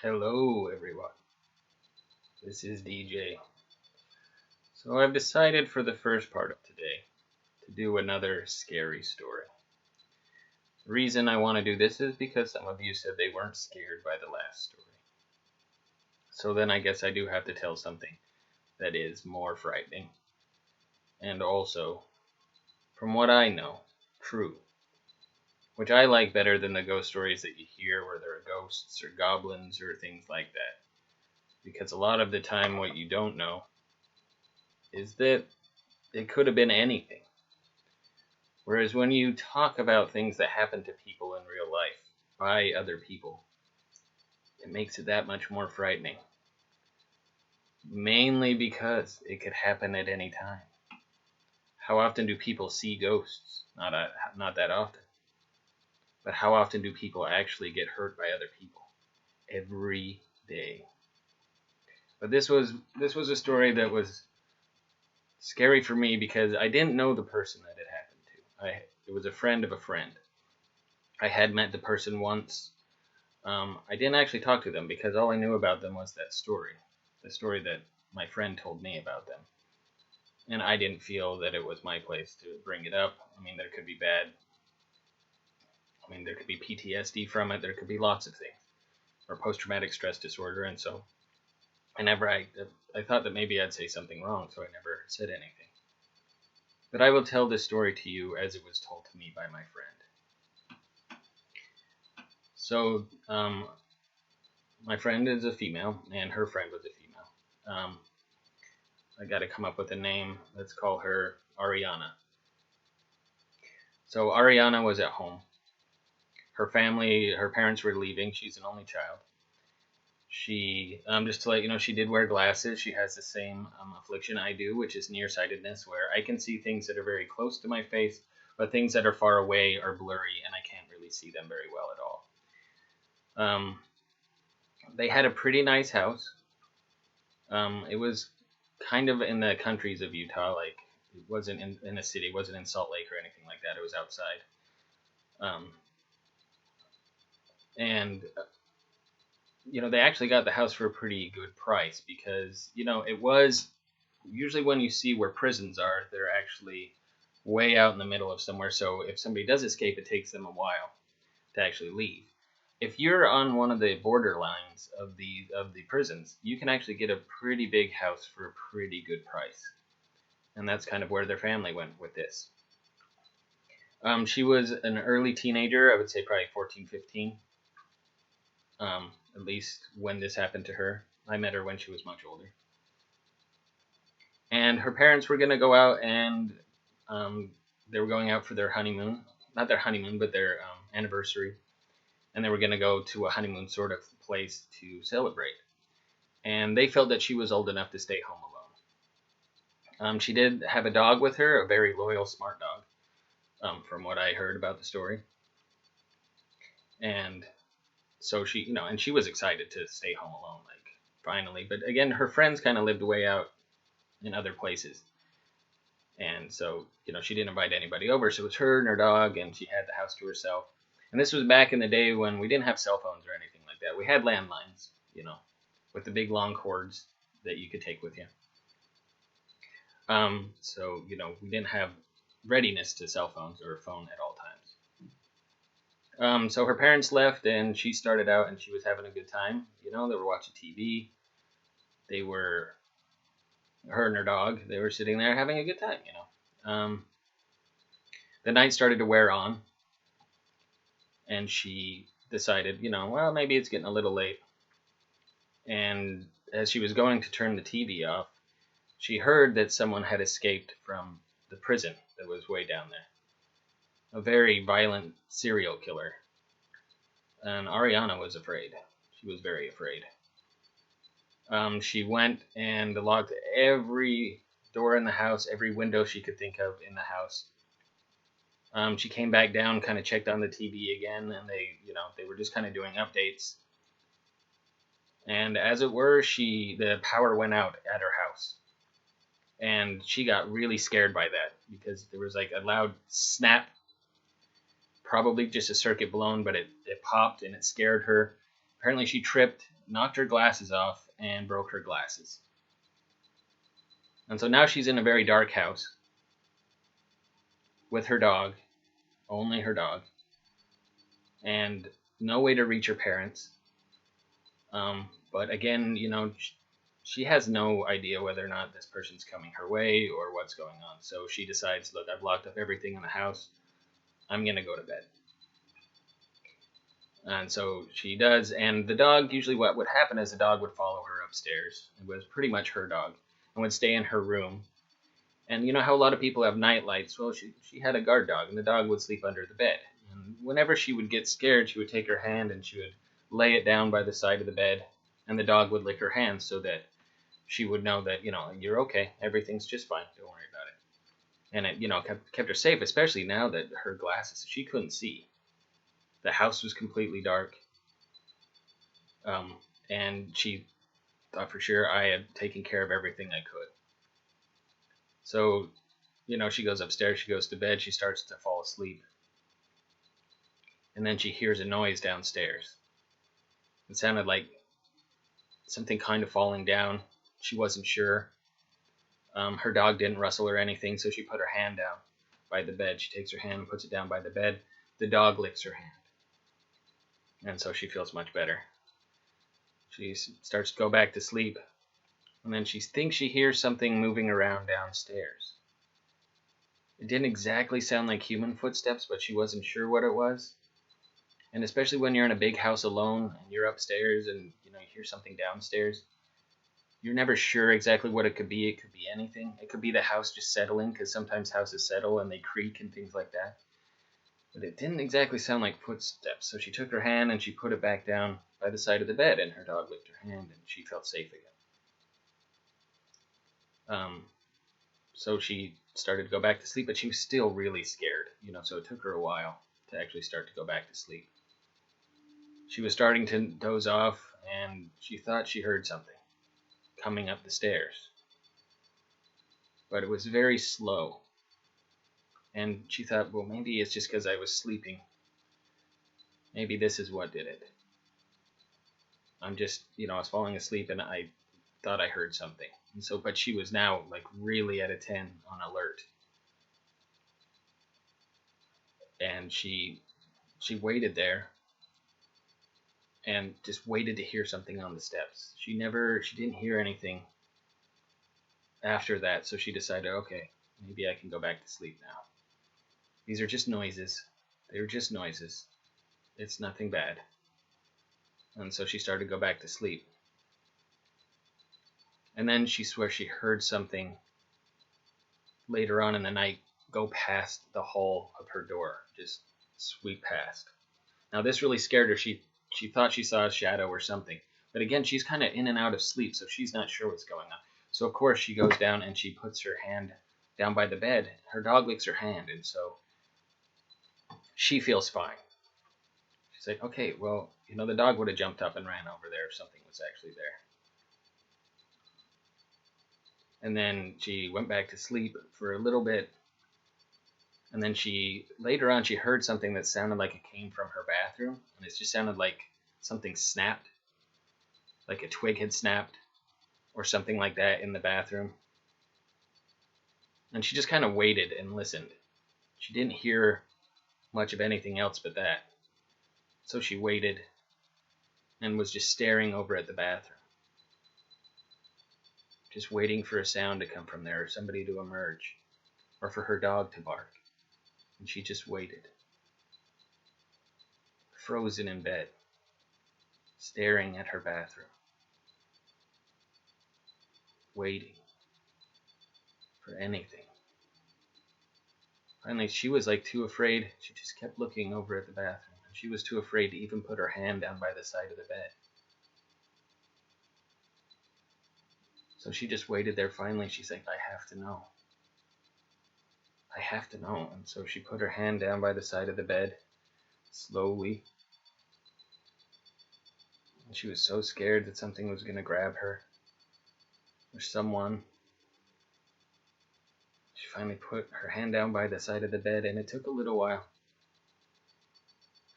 Hello, everyone. This is DJ. So, I've decided for the first part of today to do another scary story. The reason I want to do this is because some of you said they weren't scared by the last story. So, then I guess I do have to tell something that is more frightening. And also, from what I know, true. Which I like better than the ghost stories that you hear where there are ghosts or goblins or things like that. Because a lot of the time, what you don't know is that it could have been anything. Whereas when you talk about things that happen to people in real life by other people, it makes it that much more frightening. Mainly because it could happen at any time. How often do people see ghosts? Not that often. But how often do people actually get hurt by other people? Every day. But this was a story that was scary for me because I didn't know the person that it happened to. It was a friend of a friend. I had met the person once. I didn't actually talk to them because all I knew about them was that story, the story that my friend told me about them. And I didn't feel that it was my place to bring it up. I mean, there could be PTSD from it, there could be lots of things, or post-traumatic stress disorder, and so I thought that maybe I'd say something wrong, so I never said anything. But I will tell this story to you as it was told to me by my friend. So, my friend is a female, and her friend was a female. I got to come up with a name. Let's call her Ariana. So Ariana was at home. Her parents were leaving. She's an only child. She, just to let you know, she did wear glasses. She has the same affliction I do, which is nearsightedness, where I can see things that are very close to my face, but things that are far away are blurry, and I can't really see them very well at all. They had a pretty nice house. It was kind of in the countries of Utah, like it wasn't in a city, it wasn't in Salt Lake or anything like that. It was outside. Um, and they actually got the house for a pretty good price because it was usually when you see where prisons are, they're actually way out in the middle of somewhere. So if somebody does escape, it takes them a while to actually leave. If you're on one of the borderlines of the prisons, you can actually get a pretty big house for a pretty good price. And that's kind of where their family went with this. She was an early teenager, I would say probably 14, 15, at least when this happened to her. I met her when she was much older. And her parents were going to go out and they were going out for their honeymoon. Not their honeymoon, but their anniversary. And they were going to go to a honeymoon sort of place to celebrate. And they felt that she was old enough to stay home alone. She did have a dog with her, a very loyal, smart dog, from what I heard about the story. And so she, and she was excited to stay home alone, like finally. But again, her friends kind of lived way out in other places. And so, she didn't invite anybody over. So it was her and her dog, and she had the house to herself. And this was back in the day when we didn't have cell phones or anything like that. We had landlines, with the big long cords that you could take with you. So, we didn't have readiness to cell phones or a phone at all times. So her parents left, and she started out, and she was having a good time. They were watching TV. Her and her dog, they were sitting there having a good time. The night started to wear on, and she decided, well, maybe it's getting a little late. And as she was going to turn the TV off, she heard that someone had escaped from the prison that was way down there. A very violent serial killer. And Ariana was afraid. She was very afraid. She went and locked every door in the house, every window she could think of in the house. She came back down, kind of checked on the TV again, and they were just kind of doing updates. And as it were, the power went out at her house. And she got really scared by that because there was like a loud snap, probably just a circuit blown, but it popped and it scared her. Apparently she tripped, knocked her glasses off and broke her glasses. And so now she's in a very dark house with her dog, only her dog, and no way to reach her parents. But again, she has no idea whether or not this person's coming her way or what's going on. So she decides, look, I've locked up everything in the house. I'm going to go to bed. And so she does, and the dog, usually what would happen is the dog would follow her upstairs. It was pretty much her dog, and would stay in her room. And you know how a lot of people have night lights? Well, she had a guard dog, and the dog would sleep under the bed. And whenever she would get scared, she would take her hand and she would lay it down by the side of the bed, and the dog would lick her hand so that she would know that, you're okay, everything's just fine, don't worry about it. And it, kept her safe, especially now that her glasses, she couldn't see. The house was completely dark, and she thought for sure I had taken care of everything I could. So, she goes upstairs, she goes to bed, she starts to fall asleep. And then she hears a noise downstairs. It sounded like something kind of falling down. She wasn't sure. Her dog didn't rustle or anything, so she put her hand down by the bed. She takes her hand and puts it down by the bed. The dog licks her hand. And so she feels much better. She starts to go back to sleep. And then she thinks she hears something moving around downstairs. It didn't exactly sound like human footsteps, but she wasn't sure what it was. And especially when you're in a big house alone and you're upstairs and you hear something downstairs, you're never sure exactly what it could be. It could be anything. It could be the house just settling, because sometimes houses settle and they creak and things like that. But it didn't exactly sound like footsteps. So she took her hand and she put it back down by the side of the bed, and her dog licked her hand and she felt safe again. So she started to go back to sleep, but she was still really scared, so it took her a while to actually start to go back to sleep. She was starting to doze off, and she thought she heard something coming up the stairs. But it was very slow. And she thought, well, maybe it's just because I was sleeping. Maybe this is what did it. I'm just, I was falling asleep and I thought I heard something. And so, but she was now like really at a 10 on alert. And she waited there and just waited to hear something on the steps. She didn't hear anything after that, so she decided, okay, maybe I can go back to sleep now. These are just noises. They were just noises. It's nothing bad. And so she started to go back to sleep. And then she swears she heard something later on in the night go past the hole of her door, just sweep past. Now this really scared her. She thought she saw a shadow or something. But again, she's kind of in and out of sleep, so she's not sure what's going on. So of course she goes down and she puts her hand down by the bed. Her dog licks her hand, and so she feels fine. She's like, okay, well, the dog would have jumped up and ran over there if something was actually there. And then she went back to sleep for a little bit. And then later on, she heard something that sounded like it came from her bathroom. And it just sounded like something snapped, like a twig had snapped or something like that in the bathroom. And she just kind of waited and listened. She didn't hear much of anything else but that. So she waited and was just staring over at the bathroom, just waiting for a sound to come from there, or somebody to emerge, or for her dog to bark. And she just waited, frozen in bed, staring at her bathroom, waiting for anything. Finally, she was like too afraid. She just kept looking over at the bathroom. She was too afraid to even put her hand down by the side of the bed. So she just waited there. Finally, she's like, I have to know. I have to know. And so she put her hand down by the side of the bed, slowly. And she was so scared that something was going to grab her, or someone. She finally put her hand down by the side of the bed, and it took a little while.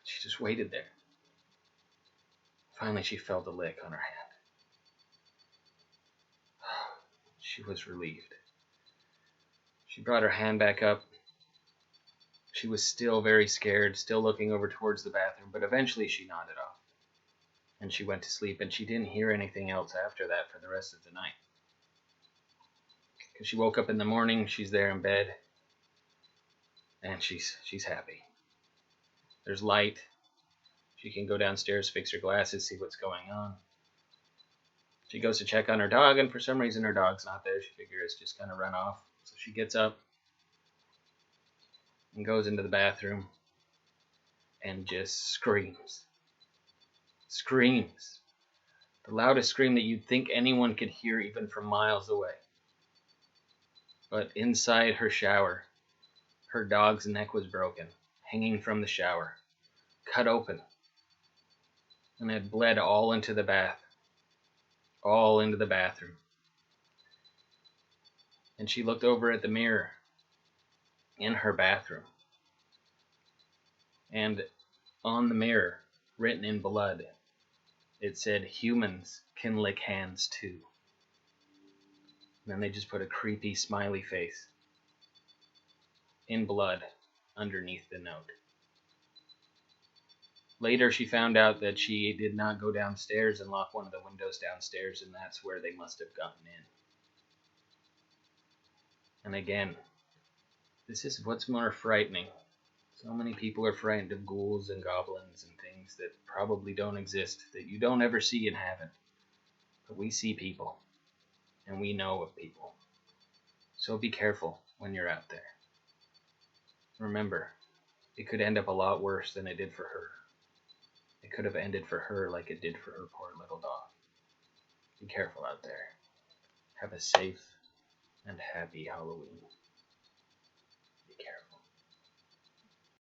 She just waited there. Finally, she felt a lick on her hand. She was relieved. She brought her hand back up. She was still very scared, still looking over towards the bathroom, but eventually she nodded off. And she went to sleep, and she didn't hear anything else after that for the rest of the night. Because she woke up in the morning, she's there in bed, and she's happy. There's light. She can go downstairs, fix her glasses, see what's going on. She goes to check on her dog, and for some reason her dog's not there. She figures it's just kind of run off. So she gets up and goes into the bathroom and just screams. Screams. The loudest scream that you'd think anyone could hear even from miles away. But inside her shower, her dog's neck was broken, hanging from the shower, cut open, and had bled all into the bathroom. And she looked over at the mirror in her bathroom. And on the mirror, written in blood, it said, "Humans can lick hands too." And then they just put a creepy smiley face in blood underneath the note. Later, she found out that she did not go downstairs and lock one of the windows downstairs, and that's where they must have gotten in. And again, this is what's more frightening. So many people are frightened of ghouls and goblins and things that probably don't exist, that you don't ever see in heaven. But we see people, and we know of people. So be careful when you're out there. Remember, it could end up a lot worse than it did for her. It could have ended for her like it did for her poor little dog. Be careful out there. Have a safe and happy Halloween.